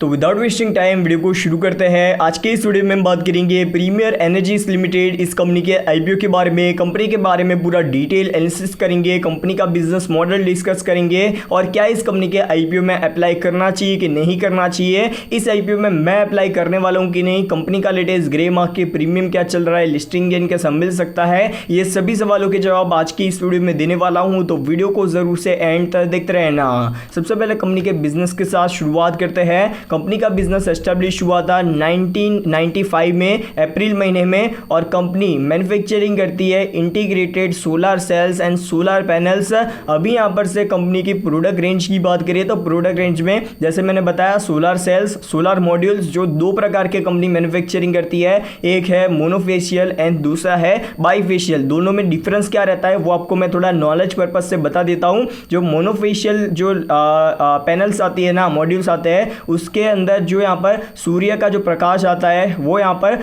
तो without wasting time video को शुरू करते हैं। आज के इस वीडियो में हम बात करेंगे प्रीमियर एनर्जीज लिमिटेड इस कंपनी के आईपीओ के बारे में, कंपनी के बारे में पूरा डिटेल एनालिसिस करेंगे, कंपनी का बिजनेस मॉडल डिस्कस करेंगे और क्या इस कंपनी के आईपीओ में अप्लाई करना चाहिए कि नहीं करना चाहिए, इस आईपीओ में मैं अप्लाई करने वाला हूँ कि नहीं, कंपनी का लेटेस्ट ग्रे मार्क के प्रीमियम क्या चल रहा है, लिस्टिंग गेन कैसा मिल सकता है, ये सभी सवालों के जवाब आज की इस वीडियो में देने वाला हूँ। तो वीडियो को जरूर से एंड तक देखते रहना। सबसे पहले कंपनी के बिजनेस के साथ शुरुआत करते हैं। कंपनी का बिजनेस एस्टेब्लिश हुआ था 1995 में अप्रैल महीने में और कंपनी मैन्युफैक्चरिंग करती है integrated solar cells and solar panels. अभी यहां पर से कंपनी की प्रोडक्ट रेंज की बात करें तो प्रोडक्ट रेंज में जैसे मैंने बताया सोलर सेल्स, सोलर मॉड्यूल्स, जो दो प्रकार के कंपनी मैन्युफैक्चरिंग करती है, एक है मोनोफेशियल एंड दूसरा है बाईफेशियल। दोनों में डिफरेंस क्या रहता है वो आपको मैं थोड़ा नॉलेज पर्पज से बता देता हूं। जो मोनोफेशियल जो पैनल्स आती है ना, मॉड्यूल्स आते हैं, उसके अंदर जो यहाँ पर सूर्य का जो प्रकाश आता है वो यहाँ पर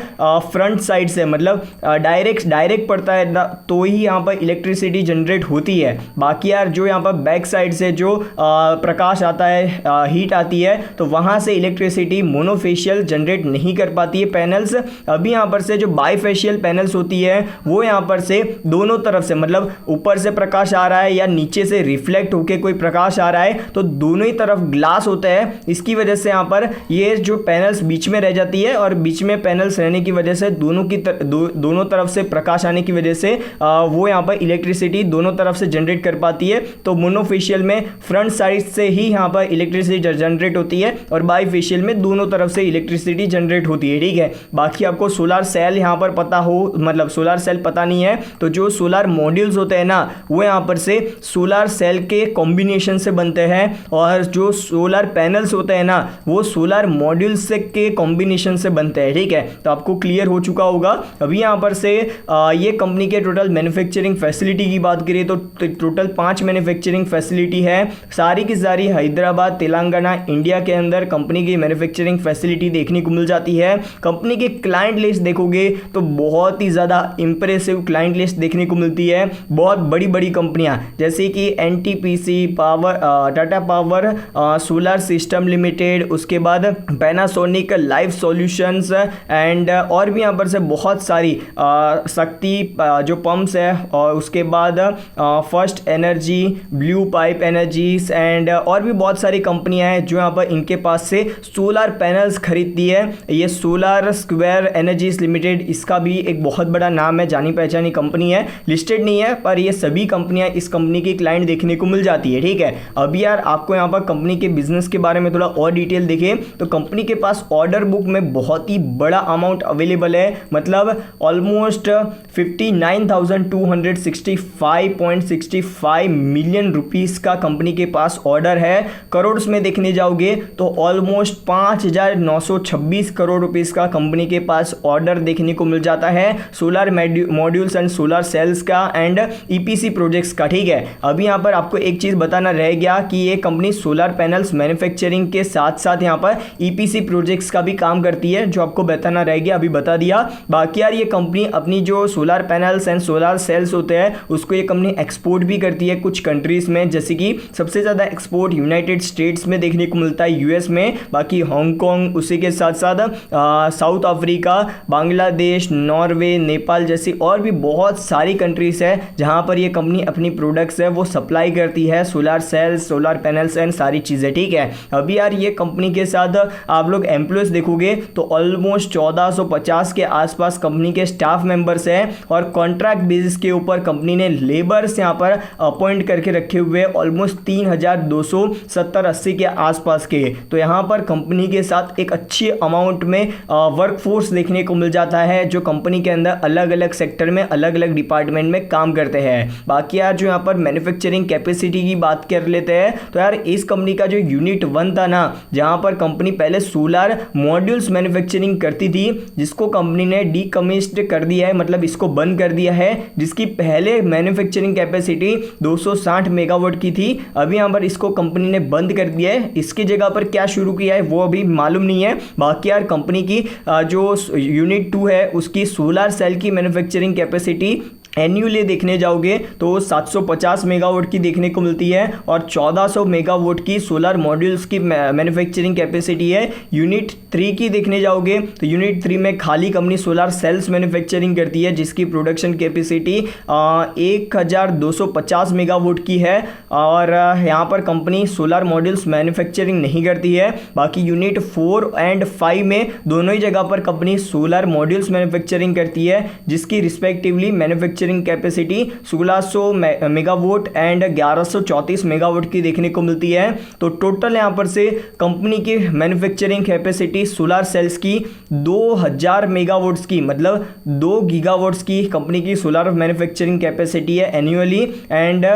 फ्रंट साइड से मतलब डायरेक्ट पड़ता है तो ही यहाँ पर इलेक्ट्रिसिटी जनरेट होती है। बाकी यार जो यहाँ पर बैक साइड से जो प्रकाश आता है, हीट आती है, तो वहाँ से इलेक्ट्रिसिटी मोनोफेशियल जनरेट नहीं कर पाती है पैनल्स। अभी यहाँ पर से जो बाईफेशियल पैनल्स होती है वो यहाँ पर से दोनों तरफ से मतलब ऊपर से प्रकाश आ रहा है या नीचे से रिफ्लेक्ट होकर कोई प्रकाश आ रहा है, तो दोनों ही तरफ ग्लास होता है। इसकी वजह से यहाँ पर ये जो पैनल्स बीच में रह जाती है और बीच में पैनल्स रहने की वजह से दोनों तरफ से प्रकाश आने की वजह से वो यहाँ पर इलेक्ट्रिसिटी दोनों तरफ से जनरेट कर पाती है। तो मोनोफेशियल में फ्रंट साइड से ही यहाँ पर इलेक्ट्रिसिटी जनरेट होती है और बाईफेशियल में दोनों तरफ से इलेक्ट्रिसिटी जनरेट होती है। ठीक है, बाकी आपको सोलर सेल यहाँ पर पता हो, मतलब सोलर सेल पता नहीं है तो जो सोलर मॉड्यूल्स होते हैं ना वो यहाँ पर से सोलर सेल के कॉम्बिनेशन से बनते हैं और जो सोलर पैनल्स होते हैं ना वो सोलर मॉड्यूल्स के कॉम्बिनेशन से बनते हैं। ठीक है, तो आपको क्लियर हो चुका होगा। अभी यहाँ पर से ये कंपनी के टोटल मैन्युफैक्चरिंग फैसिलिटी की बात करें तो टोटल 5 मैन्युफैक्चरिंग फैसिलिटी है, सारी की सारी हैदराबाद, तेलंगाना, इंडिया के अंदर कंपनी की मैन्युफैक्चरिंग फैसिलिटी देखने को मिल जाती है। कंपनी की क्लाइंट लिस्ट देखोगे तो बहुत ही ज़्यादा इंप्रेसिव क्लाइंट लिस्ट देखने को मिलती है। बहुत बड़ी बड़ी कंपनियां जैसे कि NTPC power, Tata power, solar system limited, उसके बाद पैनासोनिक लाइफ सॉल्यूशंस एंड और भी यहाँ पर से बहुत सारी शक्ति जो पंप्स है, और उसके बाद first energy, blue pipe energies and और भी बहुत सारी कंपनियां हैं जो यहाँ पर इनके पास से सोलर पैनल्स खरीदती है। ये सोलर स्क्वायर एनर्जीज लिमिटेड, इसका भी एक बहुत बड़ा नाम है, जानी पहचानी कंपनी है, लिस्टेड नहीं है पर ये सभी कंपनियां इस कंपनी की क्लाइंट देखने को मिल जाती है। ठीक है, अभी यार आपको यहाँ पर कंपनी के बिजनेस के बारे में थोड़ा और डिटेल देखें तो कंपनी के पास ऑर्डर बुक में बहुत ही बड़ा अमाउंट अवेलेबल है, मतलब ऑलमोस्ट 59,265.65 मिलियन रुपीस का कंपनी के पास ऑर्डर है। करोड़ में देखने जाओगे तो ऑलमोस्ट 5,926 करोड़ रुपीस का कंपनी के पास ऑर्डर देखने को मिल जाता है solar modules and solar cells का एंड ईपीसी प्रोजेक्ट्स का। ठीक है, अभी यहाँ पर आपको एक चीज बताना रह गया कि ये कंपनी सोलर पैनल्स मैन्युफैक्चरिंग के साथ साथ यहाँ पर ईपीसी प्रोजेक्ट्स का भी काम करती है, जो आपको बताना रह गया, अभी बता दिया। बाकी यार ये कंपनी अपनी जो solar panels and solar cells होते हैं उसको ये कंपनी एक्सपोर्ट भी करती है कुछ कंट्रीज में, जैसे कि सबसे ज़्यादा एक्सपोर्ट यूनाइटेड स्टेट्स में देखने को मिलता है, यूएस में, बाकी हांगकांग, उसी के साथ साथ south Africa, Bangladesh, Norway, Nepal जैसी और भी बहुत सारी कंट्रीज है जहाँ पर ये कंपनी अपनी प्रोडक्ट्स है वो सप्लाई करती है, solar cells, solar panels and सारी चीज़ें। ठीक है, अभी यार ये कंपनी के साथ आप लोग एम्प्लॉयज देखोगे तो ऑलमोस्ट 1450 के आसपास कंपनी के स्टाफ मेंबर्स हैं और कॉन्ट्रैक्ट बेसिस के ऊपर कंपनी ने लेबर्स यहाँ पर अपॉइंट करके रखे हुए ऑलमोस्ट 3,270-80 के आसपास के। तो यहाँ पर कंपनी के साथ एक अच्छी अमाउंट में वर्कफोर्स देखने को मिल जाता है जो कंपनी के अंदर अलग अलग सेक्टर में, अलग अलग डिपार्टमेंट में काम करते हैं। बाकी यार जो यहाँ पर मैन्युफैक्चरिंग कैपेसिटी की बात कर लेते हैं तो यार इस कंपनी का जो यूनिट 1 था ना, जहाँ पर कंपनी पहले सोलर मॉड्यूल्स मैन्युफैक्चरिंग करती थी, जिसको कंपनी ने डीकमिस्ड कर दिया है, मतलब इसको बंद कर दिया है, जिसकी पहले मैन्युफैक्चरिंग कैपेसिटी 260 मेगावाट की थी। अभी यहाँ पर इसको कंपनी ने बंद कर दिया है, इसकी जगह पर क्या शुरू किया है वो अभी मालूम नहीं है। बाकी यार कंपनी की जो यूनिट 2 है उसकी सोलर सेल की मैन्युफैक्चरिंग कैपेसिटी एन्यूअली देखने जाओगे तो 750 मेगावाट की देखने को मिलती है और 1400 मेगावाट की सोलर मॉड्यूल्स की मैन्युफैक्चरिंग कैपेसिटी है। यूनिट 3 की देखने जाओगे तो यूनिट 3 में खाली कंपनी सोलर सेल्स मैन्युफैक्चरिंग करती है जिसकी प्रोडक्शन कैपेसिटी 1250 मेगावाट की है और यहाँ पर कंपनी सोलर मॉड्यूल्स मैन्युफैक्चरिंग नहीं करती है। बाकी यूनिट 4 एंड 5 में दोनों ही जगह पर कंपनी सोलर मॉड्यूल्स मैन्युफैक्चरिंग करती है जिसकी respectively manufacturing capacity 1600 megawatt and 1134 megawatt की देखने को मिलती है। तो टोटल यहां पर से कंपनी की मैन्युफैक्चरिंग कैपेसिटी सोलर सेल्स की 2000 मेगावाट्स की मतलब 2 गीगावाट्स की कंपनी की सोलर मैन्युफैक्चरिंग कैपेसिटी है एनुअली एंड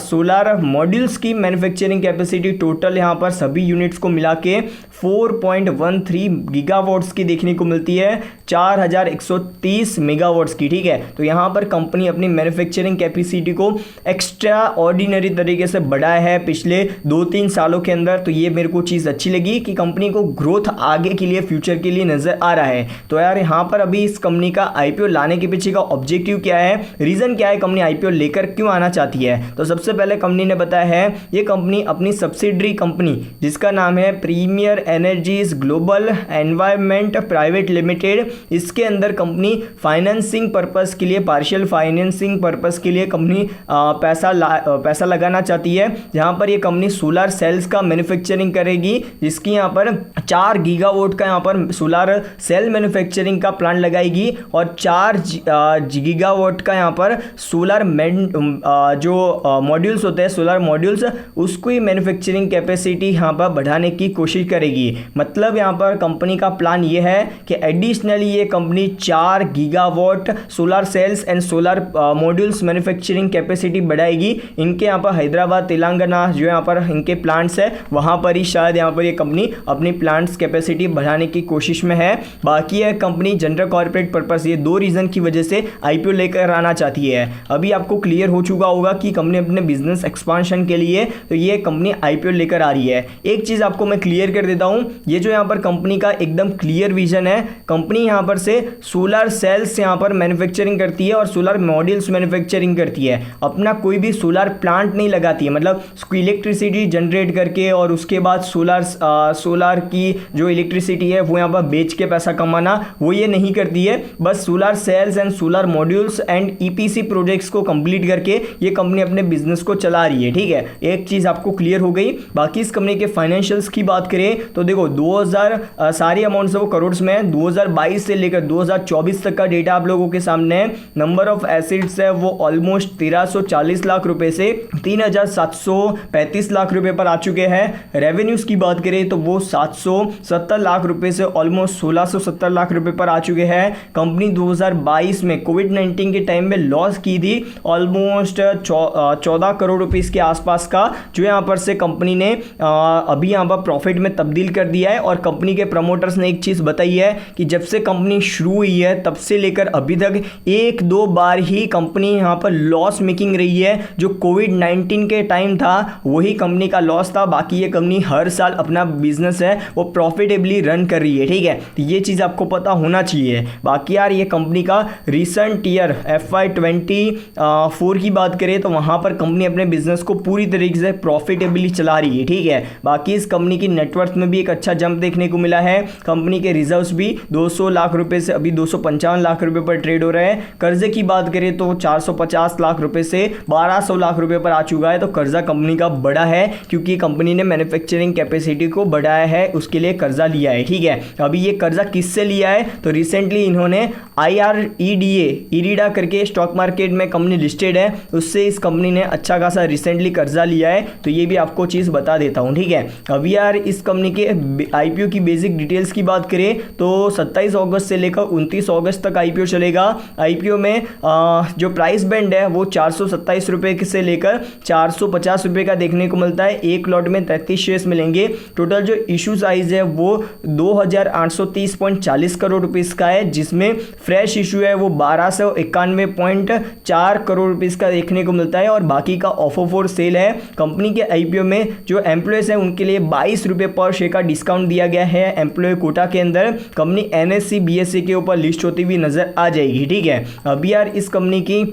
सोलर मॉड्यूल्स की मैन्युफैक्चरिंग कैपेसिटी टोटल यहां पर सभी यूनिट्स को मिला के 4.13 गीगावाट्स की देखने को मिलती है 4130 मेगावाट्स की। ठीक है, तो यहां पर कंपनी अपनी मैन्युफैक्चरिंग कैपेसिटी को एक्स्ट्रा ऑर्डिनरी तरीके से बढ़ाया है पिछले 2-3 सालों के अंदर। तो ये मेरे को चीज़ अच्छी लगी कि कंपनी को ग्रोथ आगे के लिए फ्यूचर के लिए नज़र आ रहा है। तो यार यहाँ पर अभी इस कंपनी का आईपीओ लाने के पीछे का ऑब्जेक्टिव क्या है, रीज़न क्या है, कंपनी आईपीओ लेकर क्यों आना चाहती है। तो सबसे पहले कंपनी ने बताया है ये कंपनी अपनी सब्सिडरी कंपनी जिसका नाम है premier energies global environment private limited, इसके अंदर कंपनी फाइनेंसिंग पर्पस के लिए पार्शियल फाइनेंसिंग पर्पस के लिए कंपनी पैसा लगाना चाहती है जहां पर ये कंपनी सोलर सेल्स का मैन्युफैक्चरिंग करेगी जिसकी यहां पर 4 गीगावाट का यहां पर सोलर सेल मैन्युफैक्चरिंग का प्लांट लगाएगी और 4 गीगावाट का यहां पर सोलर जो मॉड्यूल्स होते हैं सोलर मॉड्यूल्स उसको ही मैन्युफैक्चरिंग कैपेसिटी यहां पर बढ़ाने की कोशिश करेगी। मतलब यहां पर कंपनी का प्लान ये है कि एडिशनली ये company 4 gigawatt solar cells and solar modules manufacturing capacity बढ़ाएगी। इनके यहाँ पर हैदराबाद तेलंगाना जो यहाँ पर इनके प्लांट्स है वहाँ पर ही शायद यहाँ पर ये कंपनी अपनी प्लांट्स कैपेसिटी बढ़ाने की कोशिश में है। बाकी यह कंपनी जनरल कॉर्पोरेट पर्पस ये 2 रीज़न की वजह से आईपीओ लेकर आना चाहती है। अभी आपको क्लियर हो चुका होगा कि कंपनी अपने बिजनेस एक्सपांशन के लिए तो ये कंपनी आईपीओ लेकर आ रही है। एक चीज़ आपको मैं क्लियर कर देता हूँ, ये जो यहाँ पर कंपनी का एकदम क्लियर विजन है, कंपनी यहाँ पर से सोलर सेल्स यहाँ पर मैन्युफैक्चरिंग करती है और सोलर मॉड्यूल्स मैन्युफैक्चरिंग करती है, अपना कोई भी सोलर प्लांट नहीं लगाती है। मतलब इलेक्ट्रिसिटी जनरेट करके और उसके बाद सोलर की जो इलेक्ट्रिसिटी है वो यहाँ पर बेच के पैसा कमाना वो ये नहीं करती है। बस solar cells and solar modules and EPC projects को कंप्लीट करके ये कंपनी अपने बिजनेस को चला रही है। ठीक है, एक चीज़ आपको क्लियर हो गई। बाकी इस कंपनी के फाइनेंशियल्स की बात करें तो देखो 2000 सारी अमाउंट्स है वो करोड़ में है। 2022 से लेकर 2024 तक का डेटा आप लोगों के सामने है। नंबर ऑफ एसेट्स है वो ऑलमोस्ट 1340 लाख रुपए से 3735 लाख रुपए पर आ चुके हैं। रेवेन्यूज की बात करें तो वो 770 लाख रुपए से ऑलमोस्ट 1670 लाख रुपए पर आ चुके हैं। कंपनी 2022 में कोविड-19 के टाइम में लॉस की थी ऑलमोस्ट 14 करोड़ रुपीस के आसपास का, जो यहाँ पर से कंपनी ने अभी यहाँ पर प्रॉफिट में तब्दील कर दिया है। और कंपनी के प्रमोटर्स ने एक चीज़ बताई है कि जब से कंपनी शुरू हुई है तब से लेकर अभी तक 1-2 बार ही कंपनी यहाँ पर लॉस मेकिंग रही है। जो कोविड-19 के टाइम था वही कंपनी का लॉस था, बाकी ये कंपनी हर साल अपना बिजनेस है वो प्रॉफिटेबली रन कर रही है। ठीक है, तो ये चीज़ आपको पता होना चाहिए। बाकी यार ये कंपनी का रिसेंट ईयर FY24 की बात करें तो वहाँ पर कंपनी अपने बिजनेस को पूरी तरीके से प्रॉफिटेबली चला रही है। ठीक है, बाकी इस कंपनी की नेटवर्थ में भी एक अच्छा जंप देखने को मिला है। कंपनी के रिजर्व्स भी 200 लाख रुपए से अभी 255 लाख रुपए पर ट्रेड हो रहे हैं। कर्जे की बात करें तो 450 लाख रुपए से 1200 लाख रुपए पर आ चुका है। तो कर्जा कंपनी का बड़ा है क्योंकि कंपनी ने मैन्युफैक्चरिंग कैपेसिटी को बढ़ाया है, उसके लिए कर्जा लिया है। ठीक है, अभी ये कर्जा किससे लिया है तो रिसेंटली इन्होंने IREDA करके स्टॉक मार्केट में कंपनी लिस्टेड है, उससे इस कंपनी ने अच्छा खासा रिसेंटली कर्जा लिया है। तो ये भी आपको चीज़ बता देता हूँ। ठीक है, अभी यार इस कंपनी के आईपीओ की बेसिक डिटेल्स की बात करें तो 27 अगस्त से लेकर 29 अगस्त तक आईपीओ चलेगा। आईपीओ में जो प्राइस बैंड है वो 427 रुपये से लेकर 450 रुपये का देखने को मिलता है। एक लॉट में 33 शेयर्स मिलेंगे। टोटल जो इशू साइज है वो 2830.40 करोड़ रुपीस का है, जिसमें फ्रेश इशू है वो 1291.4 करोड़ रुपीस का देखने को मिलता है और बाकी का ऑफर फॉर सेल है। कंपनी के आईपीओ में जो एम्प्लॉयज हैं उनके लिए 22 रुपये पर शेयर का डिस्काउंट दिया गया है एम्प्लॉय कोटा के अंदर। कंपनी NSE BSE के ऊपर लिस्ट होती हुई नजर आ जाएगी, ठीक है। अभी यार इस कंपनी की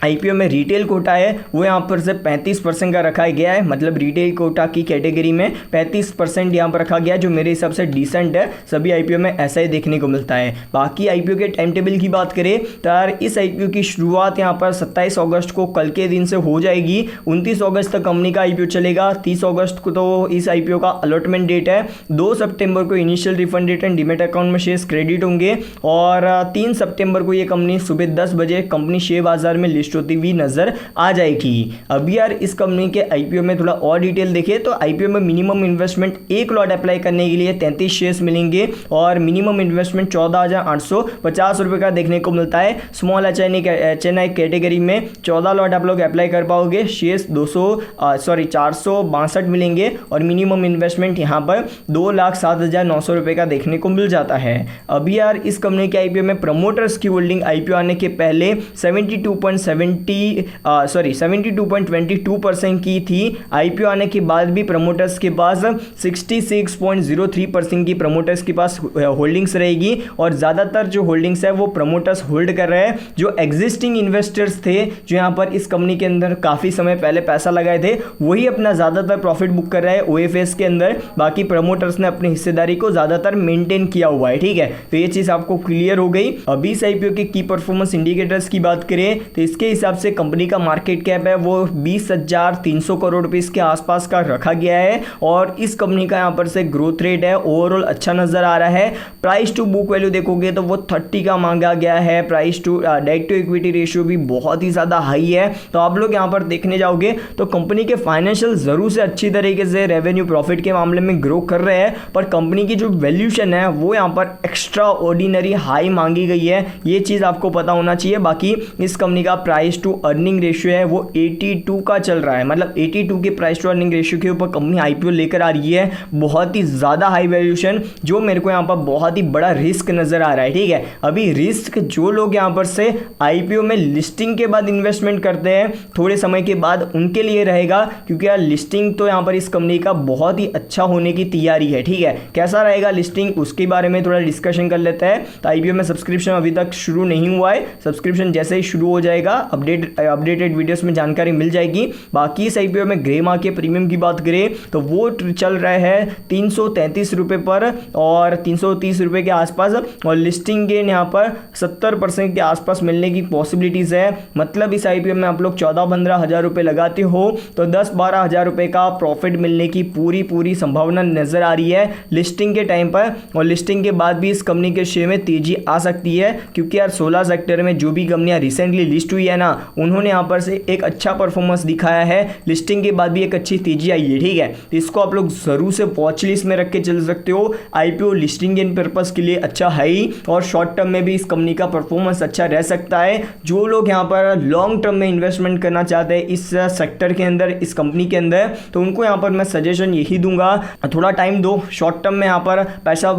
IPO में रिटेल कोटा है वो यहाँ पर से 35% का रखा गया है, मतलब रिटेल कोटा की कैटेगरी में 35% यहाँ पर रखा गया है, जो मेरे हिसाब से डिसेंट है। सभी IPO में ऐसा ही देखने को मिलता है। बाकी IPO के टाइम टेबल की बात करें तो यार इस IPO की शुरुआत यहाँ पर 27 अगस्त को कल के दिन से हो जाएगी। 29 अगस्त तक कंपनी का IPO चलेगा। 30 अगस्त को तो इस IPO का अलॉटमेंट डेट है। 2 सितंबर को initial refund date and demat account में शेयर्स क्रेडिट होंगे और 3 सितंबर को ये कंपनी सुबह 10 बजे कंपनी शेयर बाजार में लिस्ट होती हुई नजर आ जाएगी। अभी यार इस कंपनी के IPO में थोड़ा और डिटेल देखें तो IPO में मिनिमम इन्वेस्टमेंट 1 लॉट अप्लाई करने के लिए 33 शेयर्स मिलेंगे और मिनिमम इन्वेस्टमेंट 14,850 रुपए का देखने को मिलता है। स्मॉल HNI कैटेगरी में 14 लॉट आप लोग अप्लाई कर पाओगे। शेयर्स 462 मिलेंगे और मिनिमम इन्वेस्टमेंट यहाँ पर 2,07,900 रुपए का देखने को मिल जाता है। अभी यार इस कंपनी के IPO में प्रमोटर्स की होल्डिंग IPO आने के पहले 72.22% की थी। IPO आने के बाद भी प्रमोटर्स के पास 66.03% की प्रमोटर्स के पास होल्डिंग्स रहेगी और ज़्यादातर जो होल्डिंग्स है वो प्रमोटर्स होल्ड कर रहे हैं। जो एग्जिस्टिंग इन्वेस्टर्स थे जो यहाँ पर इस कंपनी के अंदर काफ़ी समय पहले पैसा लगाए थे वही अपना ज़्यादातर प्रॉफिट बुक कर रहे हैं OFS के अंदर। बाकी प्रमोटर्स ने अपनी हिस्सेदारी को ज़्यादातर मेंटेन किया हुआ है, ठीक है। तो ये चीज़ आपको क्लियर हो गई। अभी इस IPO के की परफॉर्मेंस इंडिकेटर्स की बात करें तो इसके हिसाब से कंपनी का मार्केट कैप है वो 20,300 करोड़ रुपीस के आसपास का रखा गया है और इस कंपनी का यहाँ पर से ग्रोथ रेट है ओवरऑल अच्छा नजर आ रहा है। प्राइस टू बुक वैल्यू देखोगे तो वो 30 का मांगा गया है। Price to debt to equity ratio भी बहुत ही ज़्यादा हाई है। तो आप लोग यहाँ पर देखने जाओगे तो कंपनी के फाइनेंशियल जरूर से अच्छी तरीके से रेवेन्यू प्रॉफिट के मामले में ग्रो कर रहे हैं, पर कंपनी की जो वैल्यूशन है वो यहाँ पर एक्स्ट्रा ऑर्डिनरी हाई मांगी गई है। ये चीज़ आपको पता होना चाहिए। बाकी इस कंपनी का प्राइस टू अर्निंग रेशियो है वो 82 का चल रहा है, मतलब 82 के प्राइस टू अर्निंग रेशियो के ऊपर कंपनी IPO लेकर आ रही है। बहुत ही ज़्यादा हाई वैल्यूशन, जो मेरे को यहाँ पर बहुत ही बड़ा रिस्क नज़र आ रहा है, ठीक है। अभी रिस्क जो लोग यहाँ पर से IPO में लिस्टिंग के बाद इन्वेस्टमेंट करते हैं थोड़े समय के बाद उनके लिए रहेगा, क्योंकि यार लिस्टिंग तो यहाँ पर इस कंपनी का बहुत ही अच्छा होने की तैयारी है, ठीक है। कैसा रहेगा लिस्टिंग उसके बारे में थोड़ा डिस्कशन कर लेते हैं। तो IPO में सब्सक्रिप्शन अभी तक शुरू नहीं हुआ है, सब्सक्रिप्शन जैसे ही शुरू हो जाएगा अपडेटेड वीडियोस में जानकारी मिल जाएगी। बाकी इस IPO में ग्रे मार्क के प्रीमियम की बात करें तो वो चल रहा है 333 रुपए पर और 330 रुपए के आसपास और लिस्टिंग गेन यहाँ पर 70% के आसपास मिलने की पॉसिबिलिटीज है। मतलब इस IPO में आप लोग 14-15 हज़ार रुपए लगाते हो तो 10-12 हज़ार रुपए का प्रॉफिट मिलने की पूरी संभावना नजर आ रही है लिस्टिंग के टाइम पर। और लिस्टिंग के बाद भी इस कंपनी के शेयर में तेजी आ सकती है, क्योंकि यार 16 सेक्टर में जो भी कंपनियां रिसेंटली लिस्ट हुई है ना उन्होंने यहाँ पर से एक अच्छा परफॉर्मेंस दिखाया है। लिस्टिंग के बाद भी एक अच्छी तेजी आई है, ठीक है। तो इसको आप लोग जरूर से वॉच लिस्ट में रख के चल सकते हो। IPO लिस्टिंग इन पर्पस के लिए अच्छा है ही और शॉर्ट टर्म में भी इस कंपनी का परफॉर्मेंस अच्छा रह सकता है। जो लोग यहाँ पर लॉन्ग टर्म में इन्वेस्टमेंट करना चाहते हैं इस सेक्टर के अंदर, इस कंपनी के अंदर, तो उनको यहाँ पर मैं सजेशन यही दूंगा, थोड़ा टाइम दो। शॉर्ट टर्म में यहाँ पर पैसा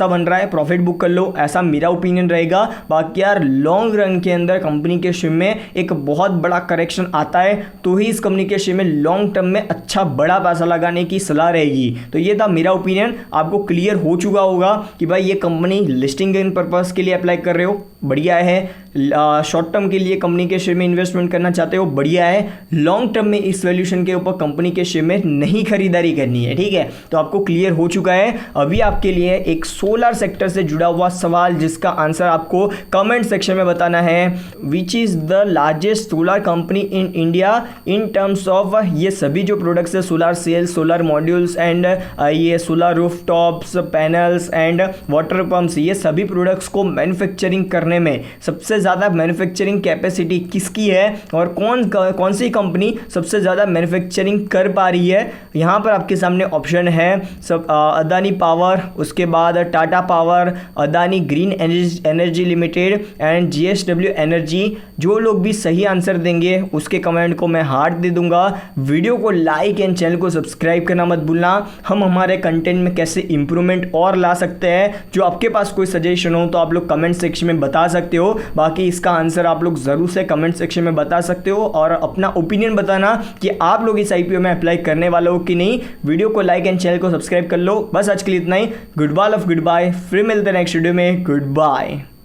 बन रहा है, प्रॉफिट बुक कर लो, ऐसा मेरा ओपिनियन रहेगा। बाकी यार लॉन्ग रन के अंदर कंपनी के शेयर में एक बहुत बड़ा करेक्शन आता है तो ही इस कंपनी के शेयर में लॉन्ग टर्म में अच्छा बड़ा पैसा लगाने की सलाह रहेगी। तो ये था मेरा ओपिनियन, आपको क्लियर हो चुका होगा कि भाई ये कंपनी लिस्टिंग इन पर्पस के लिए अप्लाई कर रहे हो, बढ़िया है। शॉर्ट टर्म के लिए कंपनी के शेयर में इन्वेस्टमेंट करना चाहते हो, बढ़िया है। लॉन्ग टर्म में इस वैल्यूशन के ऊपर कंपनी के शेयर में नहीं खरीदारी करनी है, ठीक है। तो आपको क्लियर हो चुका है। अभी आपके लिए एक सोलर सेक्टर से जुड़ा हुआ सवाल जिसका आंसर आपको कमेंट सेक्शन में बताना है। Which is the largest solar company in India in terms of, ये सभी जो प्रोडक्ट्स है solar cells, solar modules and ये solar rooftops, panels and water pumps, ये सभी प्रोडक्ट्स को मैन्युफैक्चरिंग करने में सबसे ज़्यादा मैन्युफैक्चरिंग कैपेसिटी किसकी है और कौन सी कंपनी सबसे ज़्यादा मैन्युफैक्चरिंग कर पा रही है। यहाँ पर आपके सामने ऑप्शन है सब अदानी पावर, उसके बाद Tata power, Adani green energy limited and GSW energy. जो लोग भी सही आंसर देंगे उसके कमेंट को मैं हार्ट दे दूंगा। वीडियो को लाइक एंड चैनल को सब्सक्राइब करना मत भूलना। हम हमारे कंटेंट में कैसे इंप्रूवमेंट और ला सकते हैं, जो आपके पास कोई सजेशन हो तो आप लोग कमेंट सेक्शन में बता सकते हो। बाकी बाकी इसका आंसर आप लोग ज़रूर से कमेंट सेक्शन में बता सकते हो और अपना ओपिनियन बताना कि आप लोग इस IPO में अप्लाई करने वाले हो कि नहीं। वीडियो को लाइक एंड चैनल को सब्सक्राइब कर लो। बस आज के लिए इतना ही। गुड बाय, फिर मिलते हैं नेक्स्ट वीडियो में। Good bye.